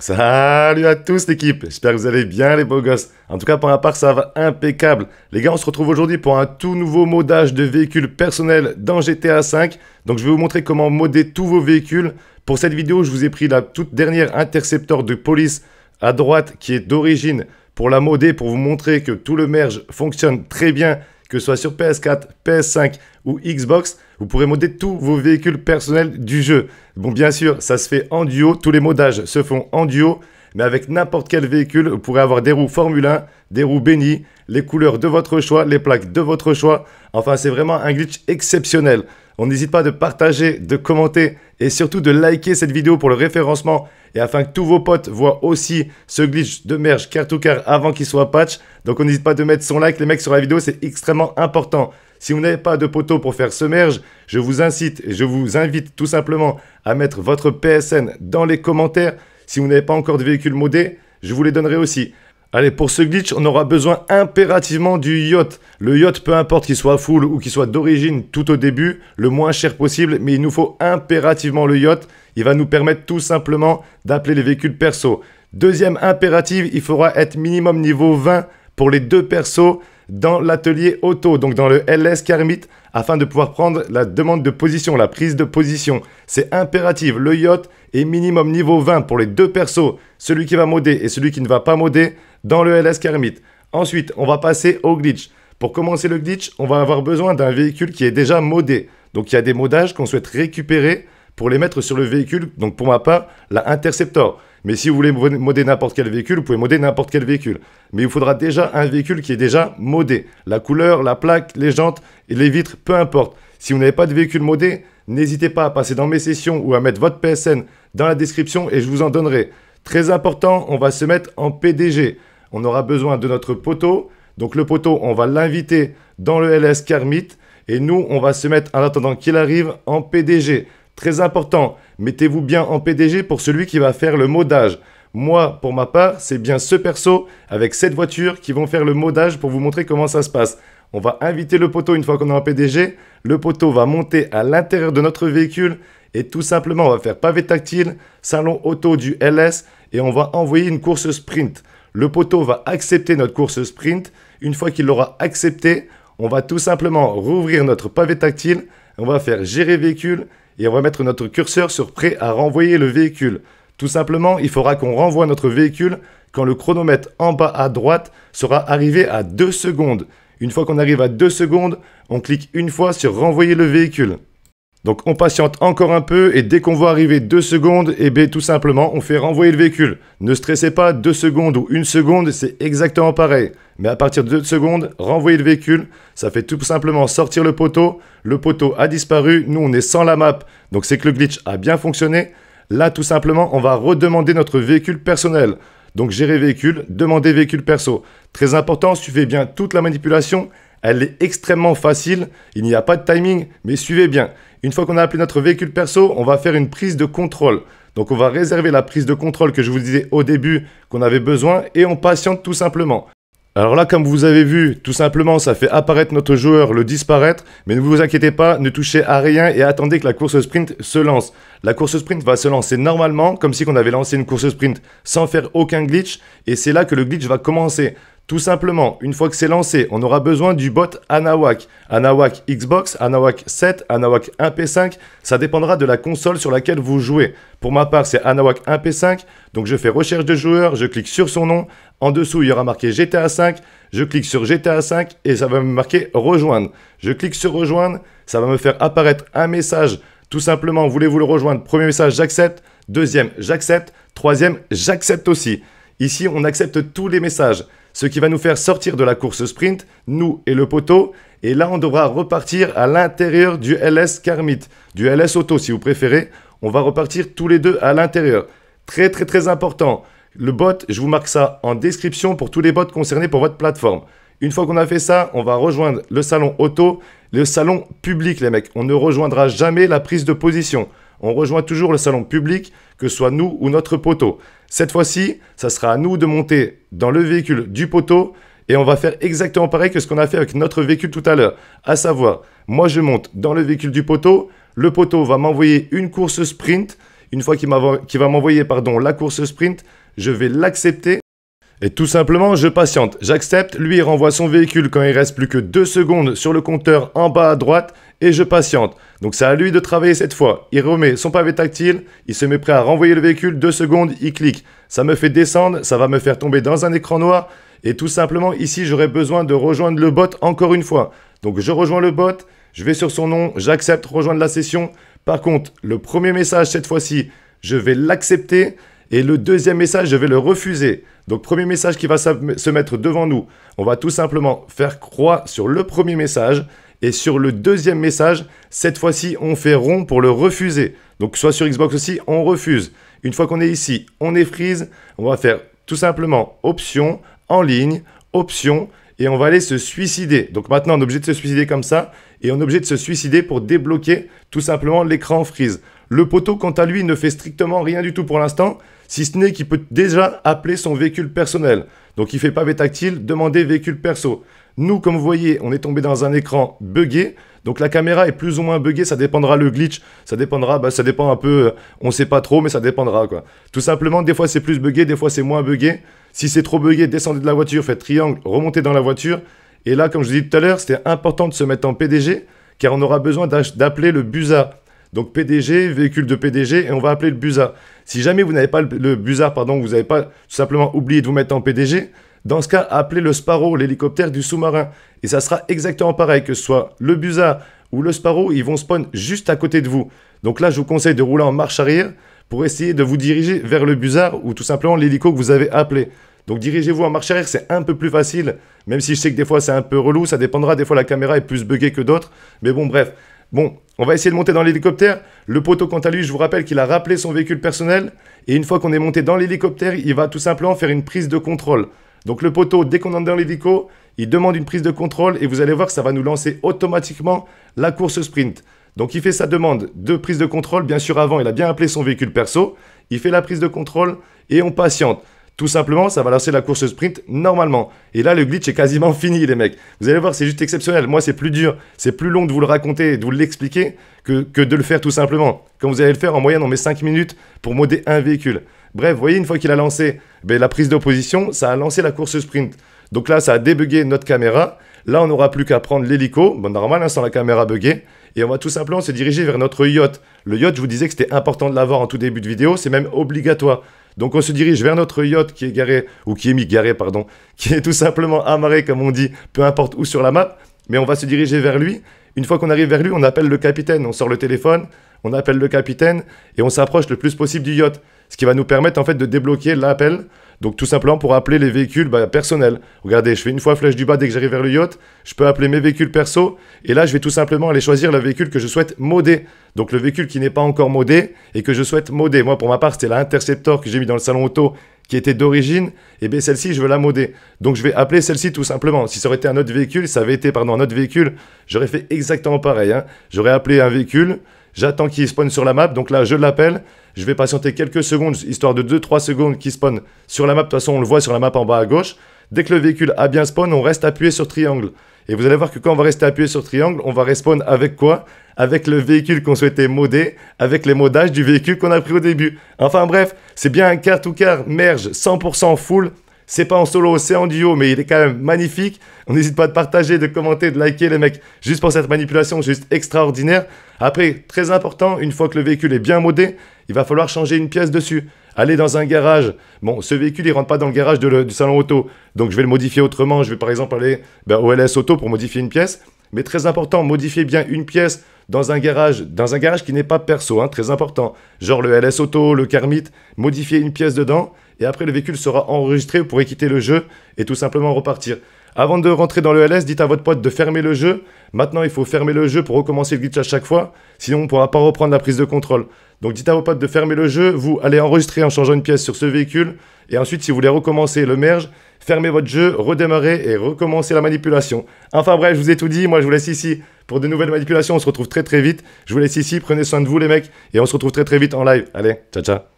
Salut à tous l'équipe, j'espère que vous allez bien les beaux gosses. En tout cas pour ma part ça va impeccable. Les gars, on se retrouve aujourd'hui pour un tout nouveau modage de véhicules personnels dans GTA V. Donc je vais vous montrer comment modder tous vos véhicules. Pour cette vidéo, je vous ai pris la toute dernière Interceptor de police à droite qui est d'origine pour la modder, pour vous montrer que tout le merge fonctionne très bien, que ce soit sur PS4, PS5 ou Xbox. Vous pourrez modder tous vos véhicules personnels du jeu. Bon, bien sûr, ça se fait en duo. Tous les modages se font en duo. Mais avec n'importe quel véhicule, vous pourrez avoir des roues Formule 1, des roues Benny, les couleurs de votre choix, les plaques de votre choix. Enfin, c'est vraiment un glitch exceptionnel. On n'hésite pas de partager, de commenter et surtout de liker cette vidéo pour le référencement et afin que tous vos potes voient aussi ce glitch de merge car to car avant qu'il soit patch. Donc on n'hésite pas de mettre son like les mecs sur la vidéo, c'est extrêmement important. Si vous n'avez pas de poteau pour faire ce merge, je vous incite et je vous invite tout simplement à mettre votre PSN dans les commentaires. Si vous n'avez pas encore de véhicule modé, je vous les donnerai aussi. Allez, pour ce glitch, on aura besoin impérativement du yacht. Le yacht, peu importe qu'il soit full ou qu'il soit d'origine tout au début, le moins cher possible, mais il nous faut impérativement le yacht. Il va nous permettre tout simplement d'appeler les véhicules perso. Deuxième impératif, il faudra être minimum niveau 20 pour les deux persos dans l'atelier auto, donc dans le LS Kermit, afin de pouvoir prendre la demande de position, la prise de position. C'est impératif, le yacht est minimum niveau 20 pour les deux persos, celui qui va modder et celui qui ne va pas modder, dans le LS Kermit. Ensuite, on va passer au glitch. Pour commencer le glitch, on va avoir besoin d'un véhicule qui est déjà modé. Donc il y a des modages qu'on souhaite récupérer pour les mettre sur le véhicule. Donc pour ma part, la Interceptor. Mais si vous voulez modder n'importe quel véhicule, vous pouvez modder n'importe quel véhicule. Mais il vous faudra déjà un véhicule qui est déjà modé. La couleur, la plaque, les jantes et les vitres, peu importe. Si vous n'avez pas de véhicule modé, n'hésitez pas à passer dans mes sessions ou à mettre votre PSN dans la description et je vous en donnerai. Très important, on va se mettre en PDG. On aura besoin de notre poteau. Donc le poteau, on va l'inviter dans le LS Kermit. Et nous, on va se mettre en attendant qu'il arrive en PDG. Très important, mettez-vous bien en PDG pour celui qui va faire le modage. Moi, pour ma part, c'est bien ce perso avec cette voiture qui vont faire le modage pour vous montrer comment ça se passe. On va inviter le poteau une fois qu'on est en PDG. Le poteau va monter à l'intérieur de notre véhicule et tout simplement, on va faire pavé tactile, salon auto du LS et on va envoyer une course sprint. Le poteau va accepter notre course sprint. Une fois qu'il l'aura accepté, on va tout simplement rouvrir notre pavé tactile. On va faire gérer véhicule et on va mettre notre curseur sur prêt à renvoyer le véhicule. Tout simplement, il faudra qu'on renvoie notre véhicule quand le chronomètre en bas à droite sera arrivé à 2 secondes. Une fois qu'on arrive à 2 secondes, on clique une fois sur renvoyer le véhicule. Donc on patiente encore un peu et dès qu'on voit arriver 2 secondes, eh bien tout simplement on fait renvoyer le véhicule. Ne stressez pas, 2 secondes ou 1 seconde, c'est exactement pareil. Mais à partir de 2 secondes, renvoyer le véhicule, ça fait tout simplement sortir le poteau. Le poteau a disparu, nous on est sans la map, donc c'est que le glitch a bien fonctionné. Là tout simplement on va redemander notre véhicule personnel. Donc gérer véhicule, demander véhicule perso. Très important, suivez bien toute la manipulation. Elle est extrêmement facile, il n'y a pas de timing, mais suivez bien. Une fois qu'on a appelé notre véhicule perso, on va faire une prise de contrôle. Donc on va réserver la prise de contrôle que je vous disais au début qu'on avait besoin et on patiente tout simplement. Alors là, comme vous avez vu, tout simplement, ça fait apparaître notre joueur, le disparaître. Mais ne vous inquiétez pas, ne touchez à rien et attendez que la course sprint se lance. La course sprint va se lancer normalement, comme si on avait lancé une course sprint sans faire aucun glitch. Et c'est là que le glitch va commencer. Tout simplement, une fois que c'est lancé, on aura besoin du bot Anawak. Anawak Xbox, Anawak 7, Anawak 1P5. Ça dépendra de la console sur laquelle vous jouez. Pour ma part, c'est Anawak 1P5. Donc je fais recherche de joueur, je clique sur son nom. En dessous, il y aura marqué GTA 5. Je clique sur GTA 5 et ça va me marquer rejoindre. Je clique sur rejoindre, ça va me faire apparaître un message. Tout simplement, voulez-vous le rejoindre? Premier message, j'accepte. Deuxième, j'accepte. Troisième, j'accepte aussi. Ici, on accepte tous les messages. Ce qui va nous faire sortir de la course sprint, nous et le poteau. Et là, on devra repartir à l'intérieur du LS Kermit, du LS Auto si vous préférez. On va repartir tous les deux à l'intérieur. Très, très, très important. Le bot, je vous marque ça en description pour tous les bots concernés pour votre plateforme. Une fois qu'on a fait ça, on va rejoindre le salon auto, le salon public, les mecs. On ne rejoindra jamais la prise de position. On rejoint toujours le salon public, que ce soit nous ou notre poteau. Cette fois-ci, ça sera à nous de monter dans le véhicule du poteau et on va faire exactement pareil que ce qu'on a fait avec notre véhicule tout à l'heure. À savoir, moi je monte dans le véhicule du poteau, le poteau va m'envoyer une course sprint. Une fois qu'il va m'envoyer la course sprint, je vais l'accepter. Et tout simplement, je patiente. J'accepte, lui il renvoie son véhicule quand il reste plus que 2 secondes sur le compteur en bas à droite et je patiente. Donc c'est à lui de travailler cette fois. Il remet son pavé tactile, il se met prêt à renvoyer le véhicule, 2 secondes, il clique. Ça me fait descendre, ça va me faire tomber dans un écran noir et tout simplement ici j'aurai besoin de rejoindre le bot encore une fois. Donc je rejoins le bot, je vais sur son nom, j'accepte rejoindre la session. Par contre, le premier message cette fois-ci, je vais l'accepter. Et le deuxième message, je vais le refuser. Donc, premier message qui va se mettre devant nous. On va tout simplement faire croix sur le premier message. Et sur le deuxième message, cette fois-ci, on fait rond pour le refuser. Donc, soit sur Xbox aussi, on refuse. Une fois qu'on est ici, on est freeze. On va faire tout simplement option, en ligne, option. Et on va aller se suicider. Donc, maintenant, on est obligé de se suicider comme ça. Et on est obligé de se suicider pour débloquer tout simplement l'écran freeze. Le poteau, quant à lui, ne fait strictement rien du tout pour l'instant, si ce n'est qu'il peut déjà appeler son véhicule personnel. Donc il fait pavé tactile, demander véhicule perso. Nous, comme vous voyez, on est tombé dans un écran buggé. Donc la caméra est plus ou moins buggée, ça dépendra le glitch, ça dépendra, ça dépend un peu, on sait pas trop, mais ça dépendra quoi. Tout simplement, des fois c'est plus buggé, des fois c'est moins buggé. Si c'est trop buggé, descendez de la voiture, faites triangle, remontez dans la voiture. Et là, comme je vous dis tout à l'heure, c'était important de se mettre en PDG, car on aura besoin d'appeler le Busa. Donc PDG, véhicule de PDG, et on va appeler le Busa. Si jamais vous n'avez pas le Busa, vous n'avez pas tout simplement oublié de vous mettre en PDG, dans ce cas, appelez le Sparrow, l'hélicoptère du sous-marin. Et ça sera exactement pareil, que ce soit le Busa ou le Sparrow, ils vont spawn juste à côté de vous. Donc là, je vous conseille de rouler en marche arrière pour essayer de vous diriger vers le Busa ou tout simplement l'hélico que vous avez appelé. Donc dirigez-vous en marche arrière, c'est un peu plus facile, même si je sais que des fois c'est un peu relou, ça dépendra, des fois la caméra est plus buggée que d'autres, mais bon bref. Bon, on va essayer de monter dans l'hélicoptère. Le poteau, quant à lui, je vous rappelle qu'il a rappelé son véhicule personnel. Et une fois qu'on est monté dans l'hélicoptère, il va tout simplement faire une prise de contrôle. Donc le poteau, dès qu'on entre dans l'hélico, il demande une prise de contrôle. Et vous allez voir que ça va nous lancer automatiquement la course sprint. Donc il fait sa demande de prise de contrôle. Bien sûr, avant, il a bien appelé son véhicule perso. Il fait la prise de contrôle et on patiente. Tout simplement, ça va lancer la course sprint normalement. Et là, le glitch est quasiment fini, les mecs. Vous allez voir, c'est juste exceptionnel. Moi, c'est plus dur, c'est plus long de vous le raconter, de vous l'expliquer que de le faire tout simplement. Quand vous allez le faire, en moyenne, on met 5 minutes pour modder un véhicule. Bref, vous voyez, une fois qu'il a lancé la prise d'opposition, ça a lancé la course sprint. Donc là, ça a débugué notre caméra. Là, on n'aura plus qu'à prendre l'hélico. Bon, normal, sans la caméra buggée. Et on va tout simplement se diriger vers notre yacht. Le yacht, je vous disais que c'était important de l'avoir en tout début de vidéo. C'est même obligatoire. Donc on se dirige vers notre yacht qui est garé, ou qui est mi-garé, pardon, qui est tout simplement amarré, comme on dit, peu importe où sur la map. Mais on va se diriger vers lui. Une fois qu'on arrive vers lui, on appelle le capitaine. On sort le téléphone, on appelle le capitaine et on s'approche le plus possible du yacht. Ce qui va nous permettre en fait de débloquer l'appel. Donc tout simplement pour appeler les véhicules personnels. Regardez, je fais une fois flèche du bas dès que j'arrive vers le yacht. Je peux appeler mes véhicules perso. Et là, je vais tout simplement aller choisir le véhicule que je souhaite modder. Donc le véhicule qui n'est pas encore modé et que je souhaite modder. Moi, pour ma part, c'était la Interceptor que j'ai mis dans le salon auto qui était d'origine. Et bien celle-ci, je veux la modder. Donc je vais appeler celle-ci tout simplement. Si ça aurait été un autre véhicule, ça avait été, un autre véhicule, j'aurais fait exactement pareil. J'aurais appelé un véhicule. J'attends qu'il spawn sur la map, donc là je l'appelle, je vais patienter quelques secondes, histoire de 2-3 secondes qu'il spawn sur la map, de toute façon on le voit sur la map en bas à gauche. Dès que le véhicule a bien spawn, on reste appuyé sur triangle. Et vous allez voir que quand on va rester appuyé sur triangle, on va respawn avec quoi? Avec le véhicule qu'on souhaitait modder, avec les modages du véhicule qu'on a pris au début. Enfin bref, c'est bien un car to car merge 100% full. C'est pas en solo, c'est en duo, mais il est quand même magnifique. On n'hésite pas de partager, de commenter, de liker les mecs, juste pour cette manipulation juste extraordinaire. Après, très important, une fois que le véhicule est bien modé, il va falloir changer une pièce dessus. Aller dans un garage. Bon, ce véhicule, il rentre pas dans le garage du salon auto. Donc, je vais le modifier autrement. Je vais par exemple aller au LS Auto pour modifier une pièce. Mais très important, modifier bien une pièce dans un garage qui n'est pas perso, très important. Genre le LS Auto, le Carmit, modifier une pièce dedans. Et après, le véhicule sera enregistré, vous pourrez quitter le jeu et tout simplement repartir. Avant de rentrer dans le LS, dites à votre pote de fermer le jeu. Maintenant, il faut fermer le jeu pour recommencer le glitch à chaque fois. Sinon, on ne pourra pas reprendre la prise de contrôle. Donc, dites à vos potes de fermer le jeu. Vous allez enregistrer en changeant une pièce sur ce véhicule. Et ensuite, si vous voulez recommencer le merge, fermez votre jeu, redémarrez et recommencez la manipulation. Enfin bref, je vous ai tout dit. Moi, je vous laisse ici pour de nouvelles manipulations. On se retrouve très très vite. Je vous laisse ici. Prenez soin de vous les mecs. Et on se retrouve très très vite en live. Allez, ciao ciao.